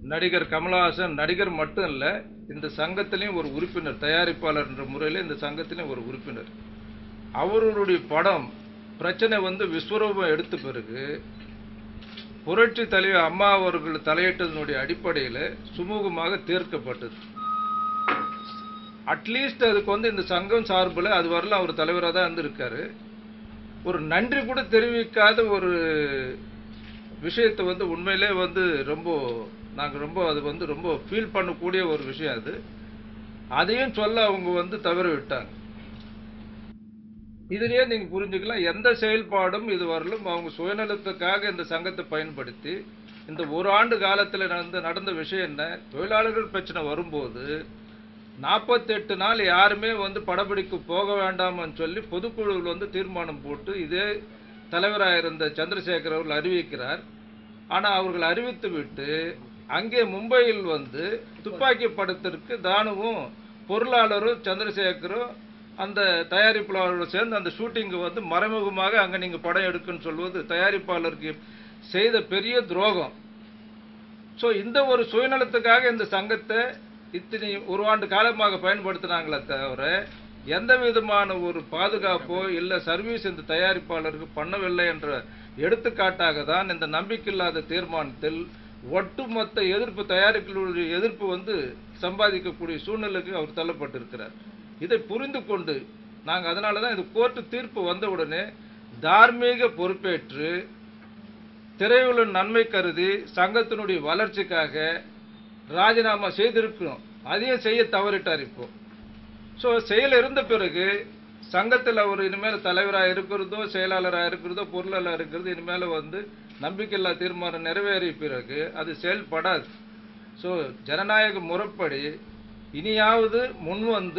நடிகர் கமலஹாசன் நடிகர் மட்டும் இல்ல, இந்த சங்கத்திலையும் ஒரு உறுப்பினர், தயாரிப்பாளர் என்ற முறையில் இந்த சங்கத்திலையும் ஒரு உறுப்பினர். அவர்களுடைய படம் பிரச்சனை விஸ்வரூபம் எடுத்த பிறகு புரட்சி தலைவர் அம்மா அவர்கள் தலையிட்டதனுடைய அடிப்படையில் சுமூகமாக தீர்க்கப்பட்டது. அட்லீஸ்ட் அதுக்கு இந்த சங்கம் சார்பில் அது வரல அவர் தலைவராக தான் இருந்திருக்காரு. ஒரு நன்றி கூட தெரிவிக்காத ஒரு விஷயத்தை உண்மையிலே ரொம்ப நாங்கள் அது ரொம்ப ஃபீல் பண்ணக்கூடிய ஒரு விஷயம். அது அதையும் சொல்ல அவங்க தவற விட்டாங்க. இதுலயே நீங்க புரிஞ்சுக்கலாம், எந்த செயல்பாடும் இது வரலும் அவங்க சுயநலத்துக்காக இந்த சங்கத்தை பயன்படுத்தி இந்த ஒரு ஆண்டு காலத்தில் நடந்த விஷயம் என்ன, தொழிலாளர்கள் பிரச்சனை வரும்போது 48 நாள் யாருமே படப்பிடிக்கு போக வேண்டாம்னு சொல்லி பொதுக்குழுவில் தீர்மானம் போட்டு இதே தலைவராக இருந்த சந்திரசேகர் அவர்கள் அறிவிக்கிறார். ஆனால் அவர்கள் அறிவித்து விட்டு அங்கே மும்பையில் துப்பாக்கி படத்திற்கு தானுவும் பொருளாளரும் சந்திரசேகரும் அந்த தயாரிப்பாளர்கள் சேர்ந்து அந்த ஷூட்டிங்கு மறைமுகமாக அங்கே நீங்கள் படம் எடுக்குன்னு சொல்வது தயாரிப்பாளருக்கு செய்த பெரிய துரோகம். ஸோ இந்த ஒரு சுயநலத்துக்காக இந்த சங்கத்தை இத்தனை ஒரு ஆண்டு காலமாக பயன்படுத்தினாங்களே தவிர எந்த விதமான ஒரு பாதுகாப்போ இல்லை சர்வீஸ் இந்த தயாரிப்பாளருக்கு பண்ணவில்லை என்ற எடுத்துக்காட்டாக தான் இந்த நம்பிக்கையில்லாத தீர்மானத்தில் ஒட்டுமொத்த எதிர்ப்பு, தயாரிப்புகளுடைய எதிர்ப்பு சம்பாதிக்கக்கூடிய சூழ்நிலைக்கு அவர் தள்ளப்பட்டிருக்கிறார். இதை புரிந்து கொண்டு நாங்கள் அதனால தான் இந்த கோர்ட்டு தீர்ப்பு வந்த உடனே தார்மீக பொறுப்பேற்று திரையுள்ள நன்மை கருதி சங்கத்தினுடைய வளர்ச்சிக்காக ராஜினாமா செய்திருக்கிறோம். அதையும் செய்ய தவறிட்டார். இப்போ ஸோ செயல் இருந்த பிறகு சங்கத்தில் அவர் இனிமேல் தலைவராக இருக்கிறதோ செயலாளராக இருக்கிறதோ பொருளாளராக இருக்கிறது இனிமேல் நம்பிக்கையில்லா தீர்மானம் நிறைவேறிய பிறகு அது செயல்படாது. ஸோ ஜனநாயக முறைப்படி இனியாவது முன்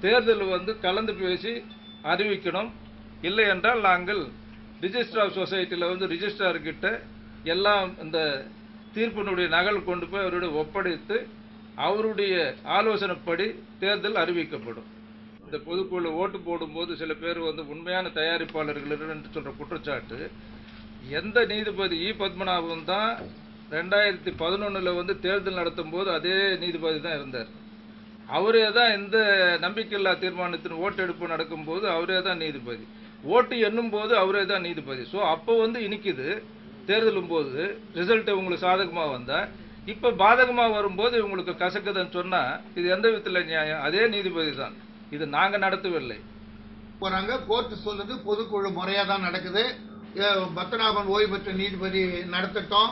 தேர்தல் கலந்து பேசி அறிவிக்கணும். இல்லை என்றால் நாங்கள் ரிஜிஸ்டர் ஆஃப் சொசைட்டியில் ரிஜிஸ்ட்ரார்கிட்ட எல்லாம் இந்த தீர்ப்பினுடைய நகல் கொண்டு போய் அவருடைய ஒப்படைத்து அவருடைய ஆலோசனைப்படி தேர்தல் அறிவிக்கப்படும். இந்த பொதுக்குழு ஓட்டு போடும்போது சில பேர் உண்மையான தயாரிப்பாளர்கள் என்று சொல்ற குற்றச்சாட்டு, எந்த நீதிபதி பத்மநாபன் தான் 2011 தேர்தல் நடத்தும் போது அதே நீதிபதி தான் இருந்தார். அவரே தான் இந்த நம்பிக்கையில்லா தீர்மானத்தின் ஓட்டெடுப்பு நடக்கும்போது அவரே தான் நீதிபதி, ஓட்டு எண்ணும் போது அவரே தான் நீதிபதி. ஸோ அப்போ இனிக்குது தேர்தலும் போது ரிசல்ட் உங்களுக்கு சாதகமாக வந்தா, இப்போ பாதகமாக வரும்போது இவங்களுக்கு கசக்குதுன்னு சொன்னா இது எந்த விதத்தில் நியாயம்? அதே நீதிபதி தான், இது நாங்க நடத்தவில்லை. போறாங்க கோர்ட் சொல்லுது பொதுக்குழு முறையா தான் நடக்குது, பத்மநாபன் ஓய்வு பெற்ற நீதிபதி நடத்தட்டும்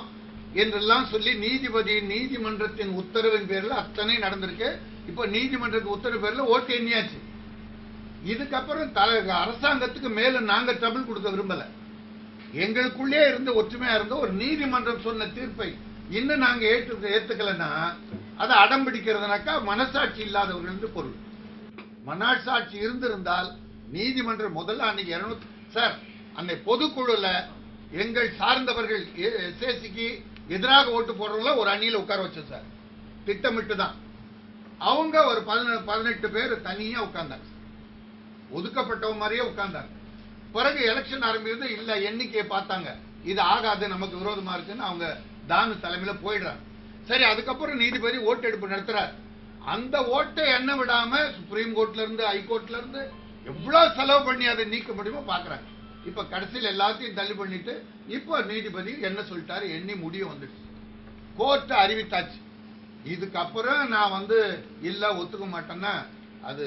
என்றெல்லாம் சொல்லி நீதிமன்றத்தின் உத்தரவின் பேரில் அத்தனை நடந்திருக்கு. இப்ப நீதிமன்றத்தின் உத்தரவு பேரில் ஓட்டு எண்ணியாச்சு. இதுக்கப்புறம் அரசாங்கத்துக்கு மேல நாங்க ட்ரபிள் கொடுக்க விரும்பல. எங்களுக்குள்ளே இருந்து ஒற்றுமையா இருந்த ஒரு நீதிமன்றம் சொன்ன தீர்ப்பை இன்னும் நாங்க ஏத்துக்கலன்னா அதை அடம் பிடிக்கிறதுனாக்கா மனசாட்சி இல்லாதவர்கள் என்று பொருள். மனசாட்சி இருந்திருந்தால் நீதிமன்றம் முதல்ல அன்னைக்கு 200 சார் அந்த பொதுக்குழுல எங்கள் சார்ந்தவர்கள் எஸ்ஏசிக்கு எதிராக ஓட்டு போடுறவங்கள ஒரு அணியில உட்கார வச்சோம் சார், திட்டமிட்டு தான். அவங்க ஒரு 18 பேர் தனியா உட்கார்ந்தாங்க, ஒதுக்கப்பட்டவங்க மாதிரியே உட்கார்ந்தாங்க. பிறகு எலெக்ஷன் ஆரம்பிக்கிறது இல்ல, எண்ணிக்கையை பார்த்தாங்க, இது ஆகாது நமக்கு விரோதமா இருக்குன்னு அவங்க தானு தலைமையில போயிடுறாங்க. சரி, அதுக்கப்புறம் நீதிபதி ஓட்டு எடுப்பு நடத்துறாரு. அந்த ஓட்டை எண்ண விடாம சுப்ரீம் கோர்ட்ல இருந்து ஹைகோர்ட்ல இருந்து எவ்வளவு செலவு பண்ணி அதை நீக்க முடியுமோ பாக்குறாங்க. இப்ப கடைசியில் எல்லாத்தையும் தள்ளி பண்ணிட்டு இப்ப நீதிபதி என்ன சொல்லிட்டாரு, எண்ணி முடிய வந்துடுச்சு, கோர்ட் அறிவித்தாச்சு. இதுக்கப்புறம் நான் இல்ல ஒத்துக்க மாட்டேன்னா அது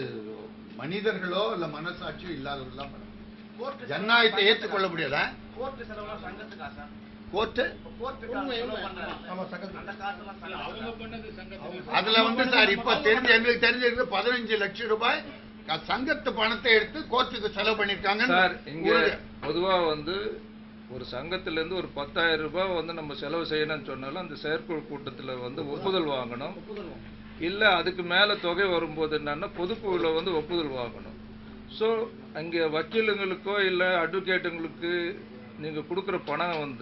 மனிதர்களோ இல்ல மனசாட்சியோ இல்லாதவர்கள். ஜனநாயகத்தை ஏற்றுக்கொள்ள முடியாதா? அதுல சார் இப்ப எங்களுக்கு தெரிஞ்சிருக்கு 15 லட்சம் ரூபாய் சங்கத்து பணத்தை எடுத்து கோர்ட்டுக்கு செலவு பண்ணிருக்காங்க சார். இங்க பொதுவா ஒரு சங்கத்துல இருந்து ஒரு 10,000 ரூபாய் நம்ம செலவு செய்யணும்னு சொன்னாலும் அந்த செயற்குழு கூட்டத்துல ஒப்புதல் வாங்கணும். இல்ல அதுக்கு மேல தொகை வரும்போது என்னன்னா பொதுக்குழுல ஒப்புதல் வாங்கணும். ஸோ அங்கே வக்கீலுங்களுக்கோ இல்லை அட்வொகேட்டுங்களுக்கு நீங்கள் கொடுக்குற பணம்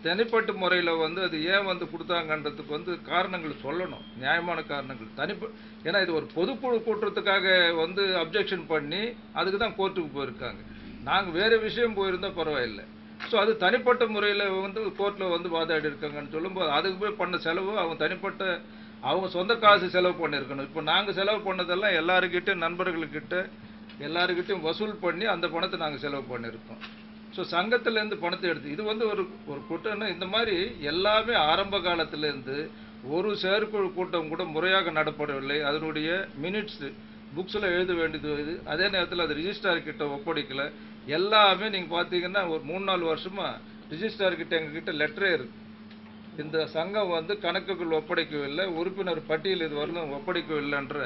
தனிப்பட்ட முறையில் அது ஏன் கொடுத்தாங்கன்றதுக்கு காரணங்கள் சொல்லணும், நியாயமான காரணங்கள். ஏன்னா இது ஒரு பொதுக்குழு கூட்டுறதுக்காக அப்ஜெக்ஷன் பண்ணி அதுக்கு தான் கோர்ட்டுக்கு போயிருக்காங்க. நாங்கள் வேறு விஷயம் போயிருந்தால் பரவாயில்லை. ஸோ அது தனிப்பட்ட முறையில் வந்து கோர்ட்டில் வந்து வாதாடி இருக்காங்கன்னு சொல்லும்போது அதுக்கு போய் பண்ண செலவு அவங்க தனிப்பட்ட அவங்க சொந்த காசு செலவு பண்ணியிருக்கணும். இப்போ நாங்கள் செலவு பண்ணதெல்லாம் எல்லாருக்கிட்டையும் நண்பர்கள்கிட்ட எல்லாருக்கிட்டையும் வசூல் பண்ணி அந்த பணத்தை நாங்கள் செலவு பண்ணியிருக்கோம். ஸோ சங்கத்திலேருந்து பணத்தை எடுத்து இது வந்து ஒரு கூட்டம்னா இந்த மாதிரி எல்லாமே ஆரம்ப காலத்திலேருந்து ஒரு செயற்குழு கூட்டம் கூட முறையாக நடப்படவில்லை. அதனுடைய மினிட்ஸ் புக்ஸில் எழுத வேண்டியது, அதே நேரத்தில் அது ரிஜிஸ்ட்ரார் கிட்ட ஒப்படைக்கல. எல்லாமே நீங்கள் பார்த்தீங்கன்னா ஒரு 3-4 வருஷமாக ரிஜிஸ்ட்ரார் கிட்ட எங்ககிட்ட லெட்டரே இருக்கு. இந்த சங்கம் வந்து கணக்குகள் ஒப்படைக்கவில்லை, உறுப்பினர் பட்டியல் இது வரலும் ஒப்படைக்கவில்லைன்ற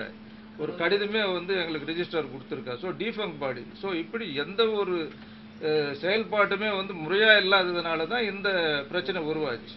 ஒரு கடிதமே வந்து எங்களுக்கு ரிஜிஸ்ட்ரார் கொடுத்துருக்கா. ஸோ டிஃபங்க் பாடி. ஸோ இப்படி எந்த ஒரு செயல்பாட்டுமே வந்து முறையாக இல்லாததுனால தான் இந்த பிரச்சனை உருவாச்சு.